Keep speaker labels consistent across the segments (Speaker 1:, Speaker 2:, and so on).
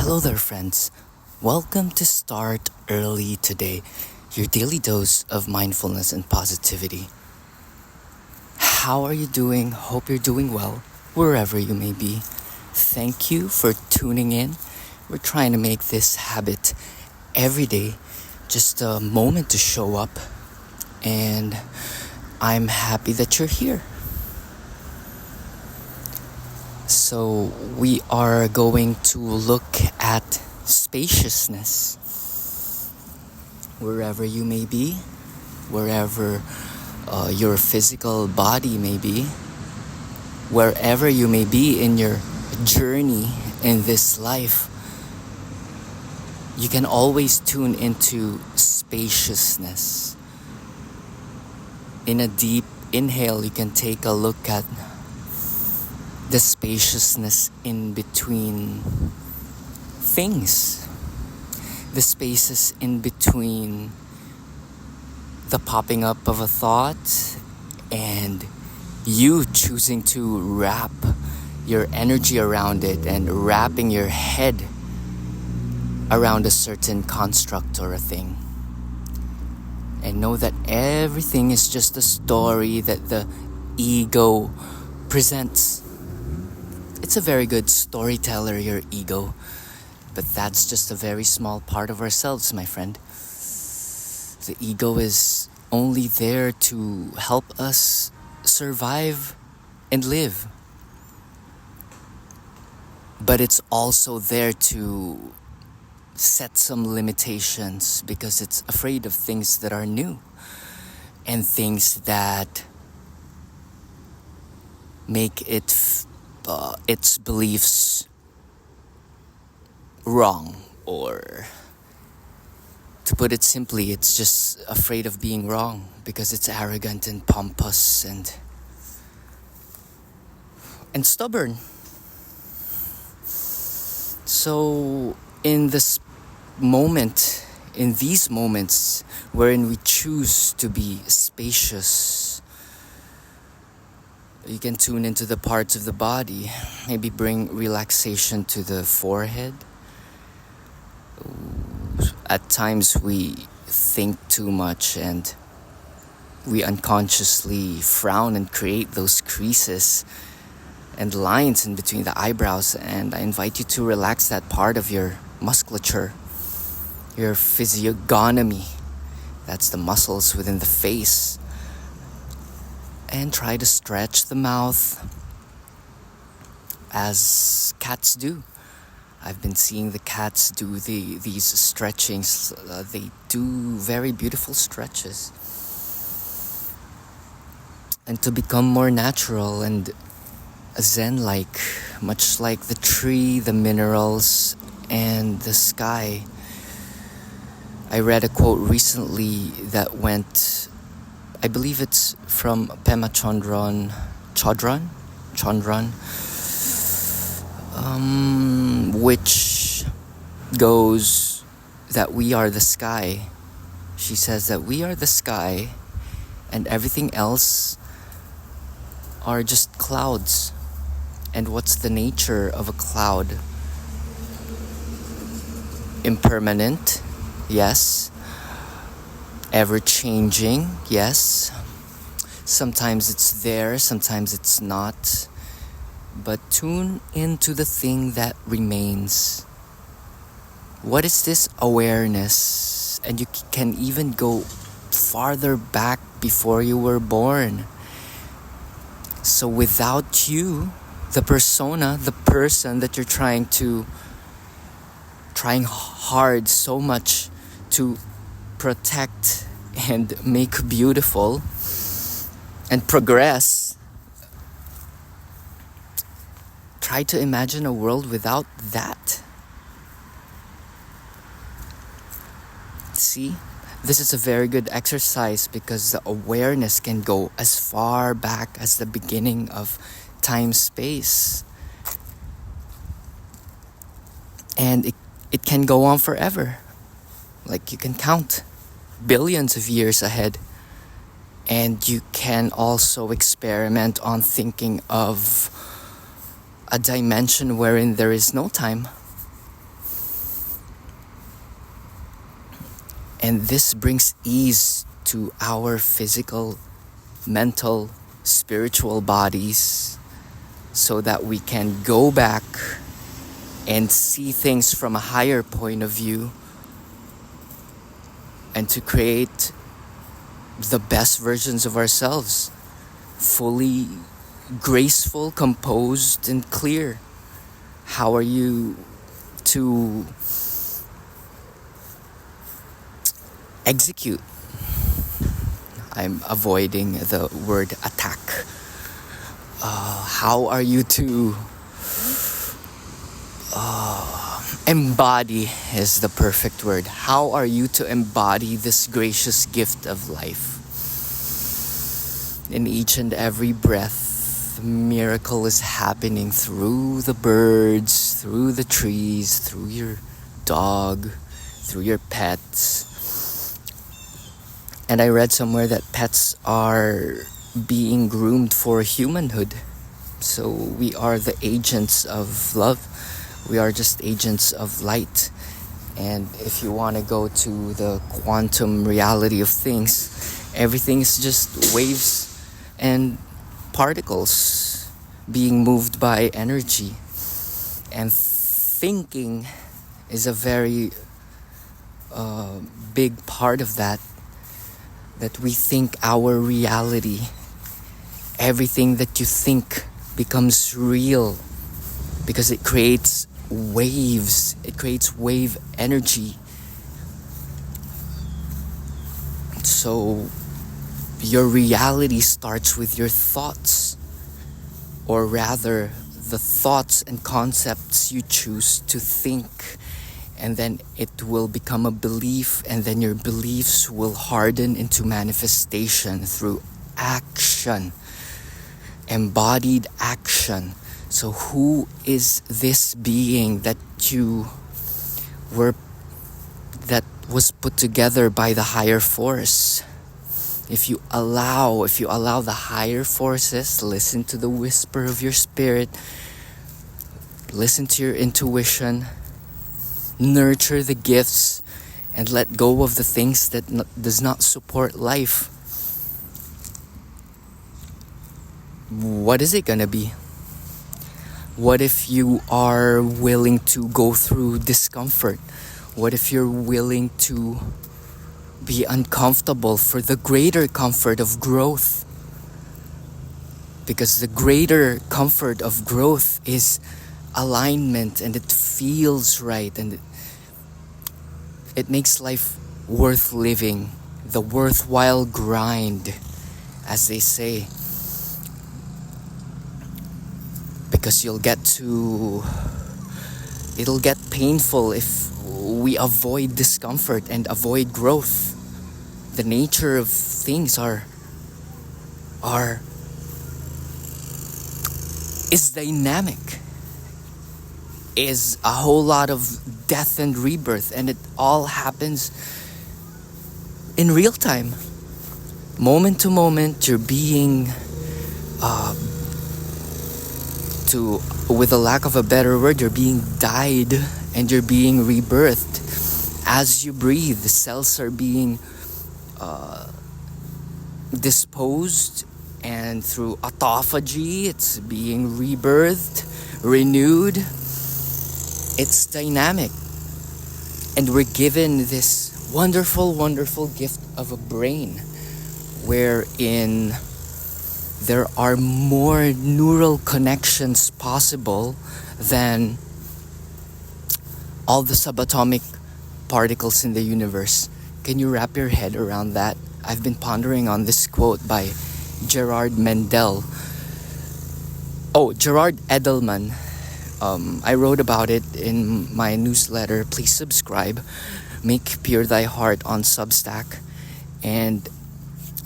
Speaker 1: Hello there, friends. Welcome to Start Early Today, your daily dose of mindfulness and positivity. How are you doing? Hope you're doing well, wherever you may be. Thank you for tuning in. We're trying to make this habit every day, just a moment to show up, and I'm happy that you're here. So we are going to look at spaciousness. Wherever you may be, wherever your physical body may be, wherever you may be in your journey in this life, you can always tune into spaciousness. In a deep inhale, you can take a look at the spaciousness in between things, the spaces in between the popping up of a thought and you choosing to wrap your energy around it and wrapping your head around a certain construct or a thing. And know that everything is just a story that the ego presents. It's a very good storyteller, your ego, but that's just a very small part of ourselves, my friend. The ego is only there to help us survive and live, but it's also there to set some limitations because it's afraid of things that are new and things that make its beliefs wrong, or to put it simply, it's just afraid of being wrong because it's arrogant and pompous and stubborn. So in these moments wherein we choose to be spacious, you can tune into the parts of the body, maybe bring relaxation to the forehead. At times we think too much and we unconsciously frown and create those creases and lines in between the eyebrows, and I invite you to relax that part of your musculature, your physiognomy. That's the muscles within the face. And try to stretch the mouth as cats do. I've been seeing the cats do these stretchings. They do very beautiful stretches. And to become more natural and zen-like, much like the tree, the minerals, and the sky. I read a quote recently that went, I believe it's from Pema Chodron, which goes that we are the sky. She says that we are the sky and everything else are just clouds. And what's the nature of a cloud? Impermanent, yes. Ever-changing, yes. Sometimes it's there, sometimes it's not. But tune into the thing that remains. What is this awareness? And you can even go farther back before you were born. So without you, the persona, the person that you're trying hard so much to protect and make beautiful and progress, try to imagine a world without that. See, this is a very good exercise because the awareness can go as far back as the beginning of time, space, and it can go on forever. Like you can count billions of years ahead, and you can also experiment on thinking of a dimension wherein there is no time. And this brings ease to our physical, mental, spiritual bodies so that we can go back and see things from a higher point of view and to create the best versions of ourselves, fully graceful, composed, and clear. How are you to execute? I'm avoiding the word attack. How are you to embody is the perfect word. How are you to embody this gracious gift of life? In each and every breath, a miracle is happening through the birds, through the trees, through your dog, through your pets. And I read somewhere that pets are being groomed for humanhood. So we are the agents of love. We are just agents of light. And if you want to go to the quantum reality of things, everything is just waves and particles being moved by energy. And thinking is a very big part of that we think our reality. Everything that you think becomes real because it creates waves. It creates wave energy. So your reality starts with your thoughts, or rather the thoughts and concepts you choose to think, and then it will become a belief, and then your beliefs will harden into manifestation through action, embodied action. So who is this being that was put together by the higher force? If you allow the higher forces, listen to the whisper of your spirit, listen to your intuition, nurture the gifts, and let go of the things that does not support life. What is it gonna be? What if you are willing to go through discomfort? What if you're willing to be uncomfortable for the greater comfort of growth? Because the greater comfort of growth is alignment, and it feels right, and it makes life worth living, the worthwhile grind, as they say. Because it'll get painful if we avoid discomfort and avoid growth. The nature of things is dynamic, is a whole lot of death and rebirth, and it all happens in real time, moment to moment. You're being with a lack of a better word, you're being dyed and you're being rebirthed. As you breathe, the cells are being disposed, and through autophagy, it's being rebirthed, renewed. It's dynamic. And we're given this wonderful, wonderful gift of a brain wherein there are more neural connections possible than all the subatomic particles in the universe. Can you wrap your head around that? I've been pondering on this quote by Gerard Edelman. I wrote about it in my newsletter. Please subscribe. Make Pure Thy Heart on Substack. And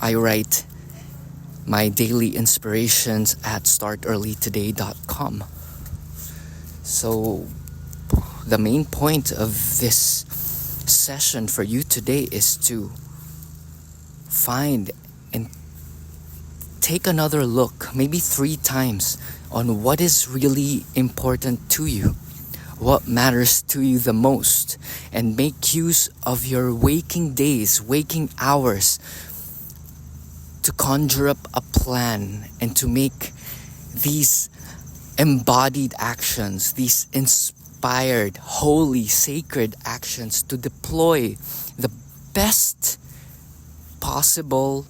Speaker 1: I write my daily inspirations at startearlytoday.com. So the main point of this session for you today is to find and take another look, maybe 3 times, on what is really important to you, what matters to you the most, and make use of your waking days, waking hours to conjure up a plan and to make these embodied actions, these inspired, holy, sacred actions to deploy the best possible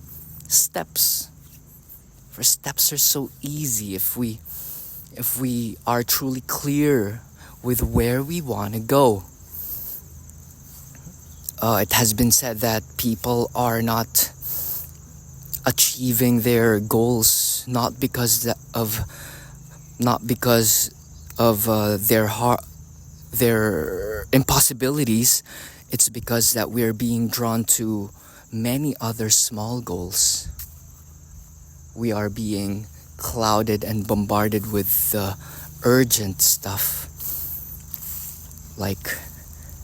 Speaker 1: steps. For steps are so easy if we are truly clear with where we want to go. It has been said that people are not achieving their goals not because of their impossibilities. It's because that we're being drawn to many other small goals. We are being clouded and bombarded with the urgent stuff, like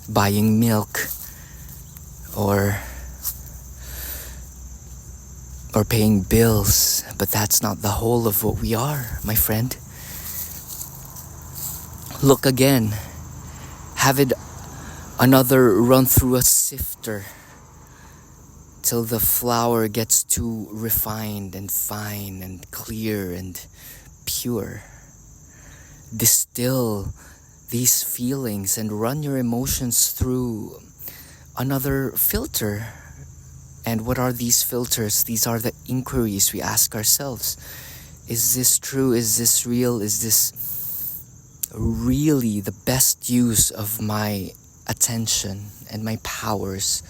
Speaker 1: buying milk or paying bills, but that's not the whole of what we are, my friend. Look again. Have it another run through a sifter till the flour gets too refined and fine and clear and pure. Distill these feelings and run your emotions through another filter. And what are these filters? These are the inquiries we ask ourselves. Is this true? Is this real? Is this really the best use of my attention and my powers?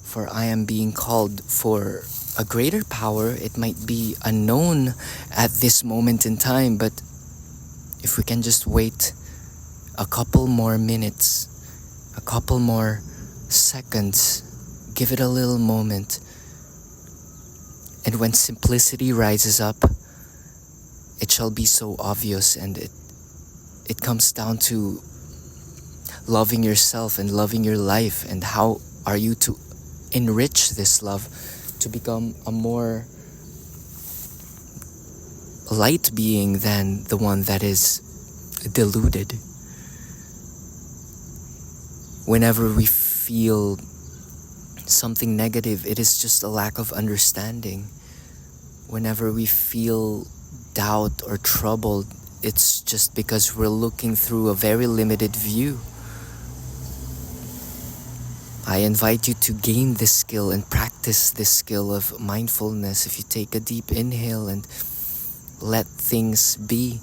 Speaker 1: For I am being called for a greater power. It might be unknown at this moment in time, but if we can just wait a couple more minutes, a couple more seconds, give it a little moment, and when simplicity rises up, it shall be so obvious, and it comes down to loving yourself and loving your life, and how are you to enrich this love to become a more light being than the one that is deluded. Whenever we feel something negative, it is just a lack of understanding. Whenever we feel doubt or troubled, it's just because we're looking through a very limited view. I invite you to gain this skill and practice this skill of mindfulness. If you take a deep inhale and let things be,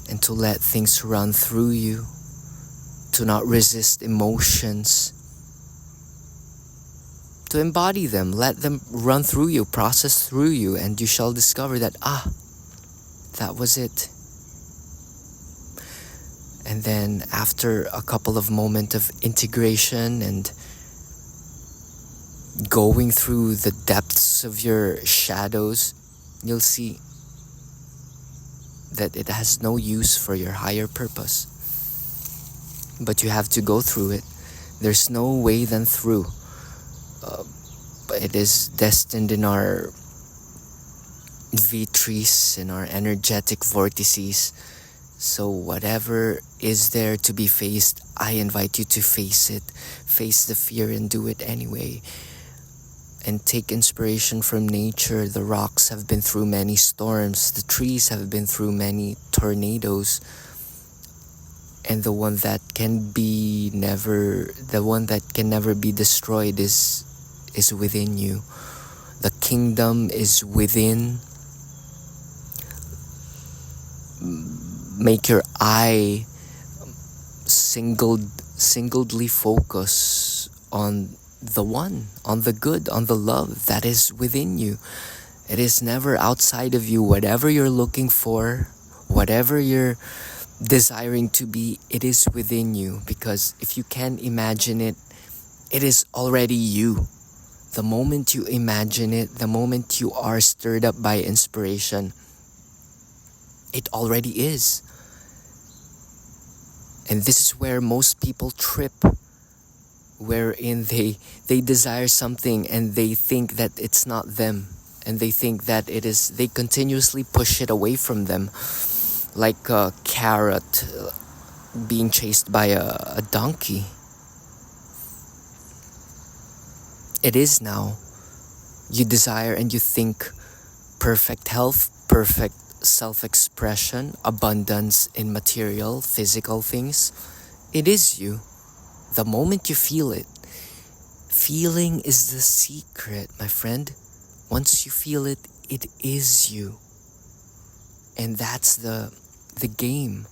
Speaker 1: and to let things run through you, to not resist emotions, to embody them, let them run through you, process through you, and you shall discover that, that was it. And then after a couple of moments of integration and going through the depths of your shadows, you'll see that it has no use for your higher purpose. But you have to go through it. There's no way than through. But it is destined in our vitrees, in our energetic vortices. So whatever is there to be faced, I invite you to face it. Face the fear and do it anyway. And take inspiration from nature. The rocks have been through many storms. The trees have been through many tornadoes. And the one that can never be destroyed is within you. The kingdom is within. Make your eye singledly focus on the one, on the good, on the love that is within you. It is never outside of you. Whatever you're looking for, whatever you're desiring to be, it is within you. Because if you can imagine it, it is already you. The moment you imagine it, the moment you are stirred up by inspiration, it already is. And this is where most people trip, wherein they desire something and they think that it's not them, and they think that it is, they continuously push it away from them. like a carrot being chased by a donkey. It is now. You desire and you think perfect health, perfect self-expression, abundance in material, physical things. It is you. The moment you feel it, feeling is the secret, my friend. Once you feel it, it is you. And that's the game.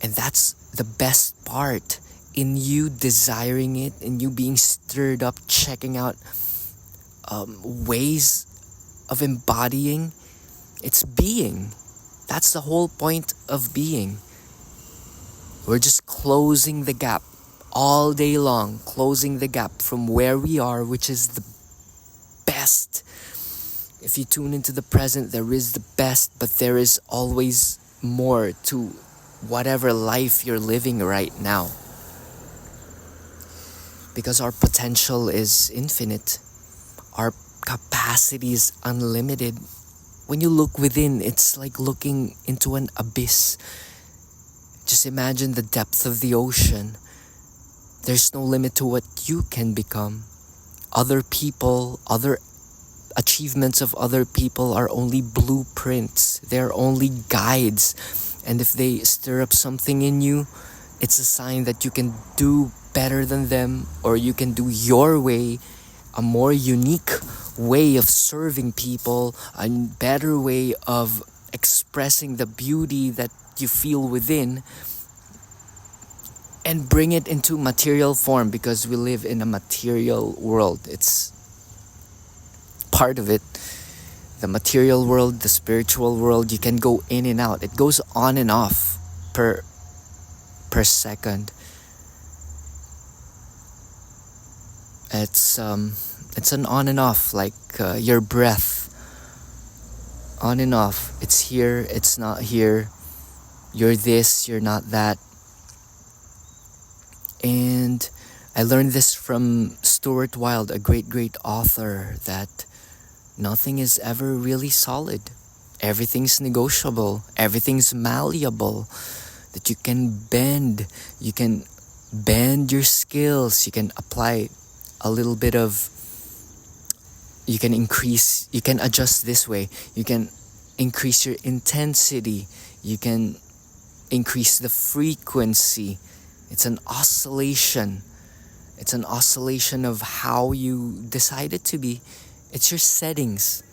Speaker 1: And that's the best part in you desiring it, in you being stirred up, checking out ways of embodying. It's being. That's the whole point of being. We're just closing the gap all day long, closing the gap from where we are, which is the best. If you tune into the present, there is the best, but there is always more to whatever life you're living right now. Because our potential is infinite. Our capacity is unlimited. When you look within, it's like looking into an abyss. Just imagine the depth of the ocean. There's no limit to what you can become. Other people, other achievements of other people are only blueprints. They're only guides. And if they stir up something in you, it's a sign that you can do better than them, or you can do your way, a more unique way of serving people, a better way of expressing the beauty that you feel within, and bring it into material form, because we live in a material world. It's part of it. The material world, the spiritual world, you can go in and out. It goes on and off per second. It's an on and off, like your breath. On and off. It's here, it's not here. You're this, you're not that. And I learned this from Stuart Wilde, a great author, that nothing is ever really solid. Everything's negotiable. Everything's malleable. That you can bend. You can bend your skills. You can apply a little bit of... You can increase... You can adjust this way. You can increase your intensity. You can increase the frequency. It's an oscillation. It's an oscillation of how you decide it to be. It's your settings.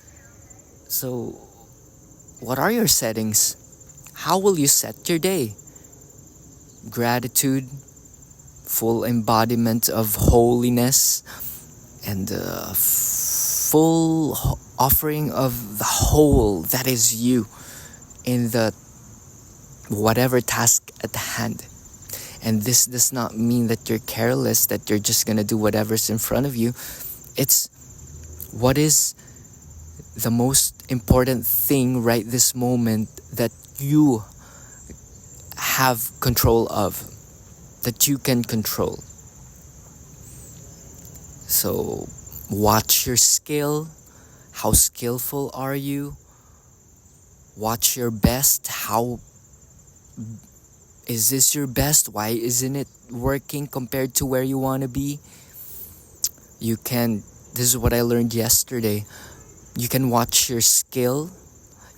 Speaker 1: So, what are your settings? How will you set your day? Gratitude, full embodiment of holiness, and full offering of the whole that is you in the whatever task at hand. And this does not mean that you're careless, that you're just gonna do whatever's in front of you. It's what is the most important thing right this moment that you have control of, that you can control. So watch your skill. How skillful are you? Watch your best. How is this your best? Why isn't it working compared to where you want to be? You can, this is what I learned yesterday. You can watch your skill.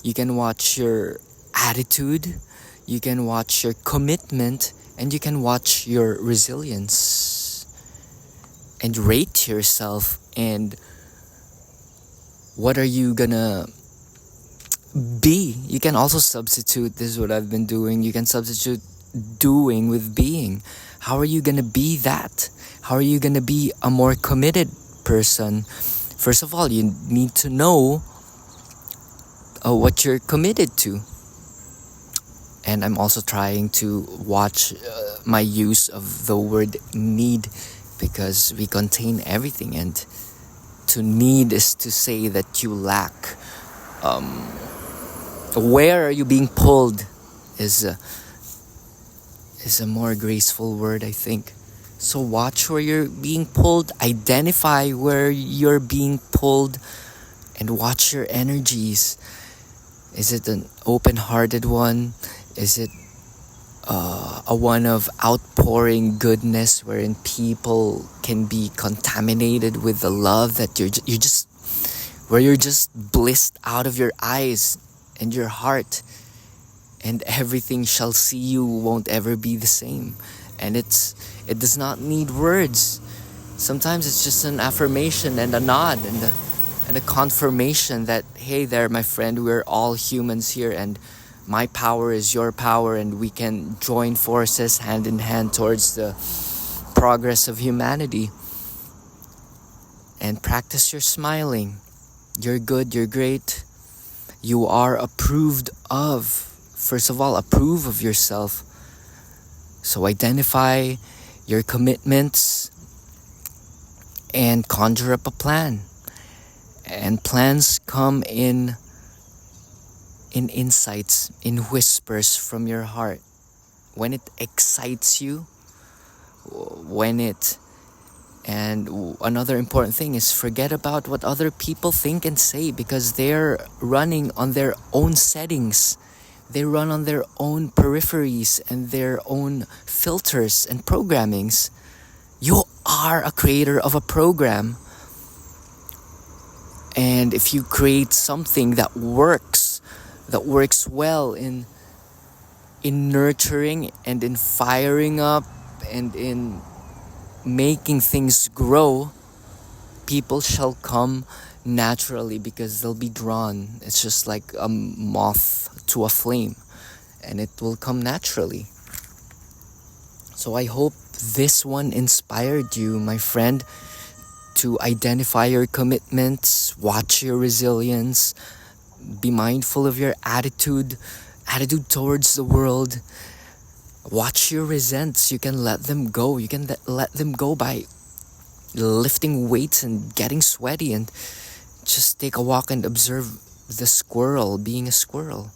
Speaker 1: You can watch your attitude. You can watch your commitment. And you can watch your resilience. And rate yourself. And what are you gonna be? You can also substitute. This is what I've been doing. You can substitute doing with being. How are you gonna be that? How are you gonna be a more committed person? First of all, you need to know what you're committed to. And I'm also trying to watch my use of the word need, because we contain everything, and to need is to say that you lack. Where are you being pulled is a more graceful word, I think. So watch where you're being pulled, identify where you're being pulled, and watch your energies. Is it an open-hearted one? Is it a one of outpouring goodness wherein people can be contaminated with the love that you just where you're just blissed out of your eyes and your heart, and everything shall see you won't ever be the same. And it does not need words. Sometimes it's just an affirmation and a nod and a confirmation that, hey there, my friend, we're all humans here, and my power is your power, and we can join forces hand in hand towards the progress of humanity. And practice your smiling. You're good, you're great. You are approved of. First of all, approve of yourself. So identify your commitments and conjure up a plan. And plans come in insights, in whispers from your heart. When it excites you, and another important thing is forget about what other people think and say, because they're running on their own settings. They run on their own peripheries and their own filters and programmings. You are a creator of a program. And if you create something that works well in nurturing and in firing up and in making things grow, people shall come naturally because they'll be drawn. It's just like a moth to a flame, and it will come naturally. So I hope this one inspired you, my friend, to identify your commitments, watch your resilience, be mindful of your attitude towards the world. Watch your resents. You can let them go. You can let them go by lifting weights and getting sweaty, and just take a walk and observe the squirrel being a squirrel.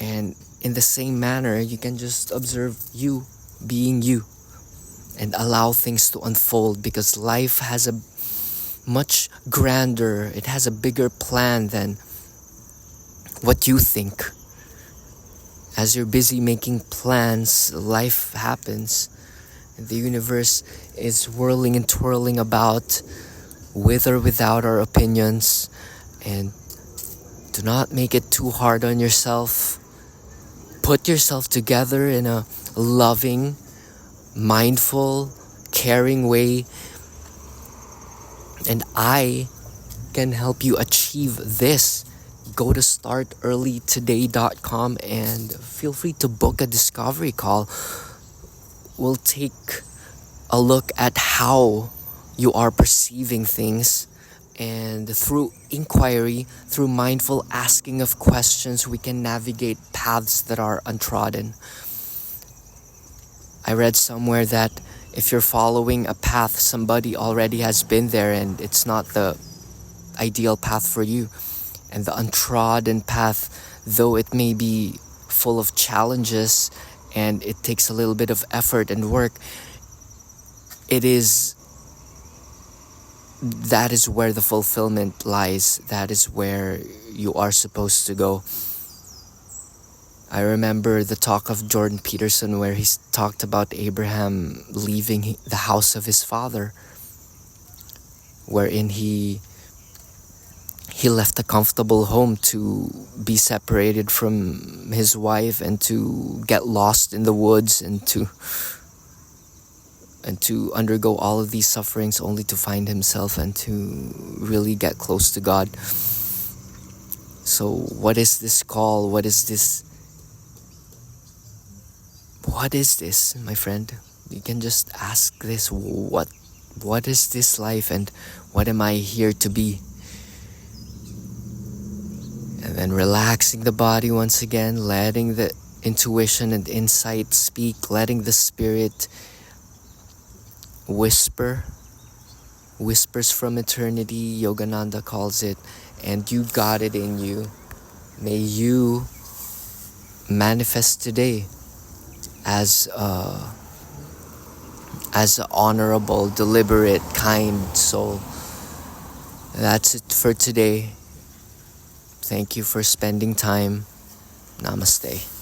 Speaker 1: And in the same manner, you can just observe you being you and allow things to unfold, because life has a much grander, it has a bigger plan than what you think. As you're busy making plans, life happens. The universe is whirling and twirling about, with or without our opinions. And do not make it too hard on yourself. Put yourself together in a loving, mindful, caring way. And I can help you achieve this. Go to startearlytoday.com and feel free to book a discovery call. We'll take a look at how you are perceiving things, and through inquiry, through mindful asking of questions, we can navigate paths that are untrodden. I read somewhere that if you're following a path, somebody already has been there and it's not the ideal path for you. And the untrodden path, though it may be full of challenges and it takes a little bit of effort and work, that is where the fulfillment lies. That is where you are supposed to go. I remember the talk of Jordan Peterson where he talked about Abraham leaving the house of his father, wherein he left a comfortable home to be separated from his wife and to get lost in the woods and to undergo all of these sufferings, only to find himself and to really get close to God. So what is this call? What is this, my friend? You can just ask this. What is this life, and what am I here to be? And then relaxing the body once again, letting the intuition and insight speak, letting the spirit whispers from eternity, Yogananda calls it, and you got it in you. May you manifest today as an honorable, deliberate, kind soul. That's it for today. Thank you for spending time. Namaste.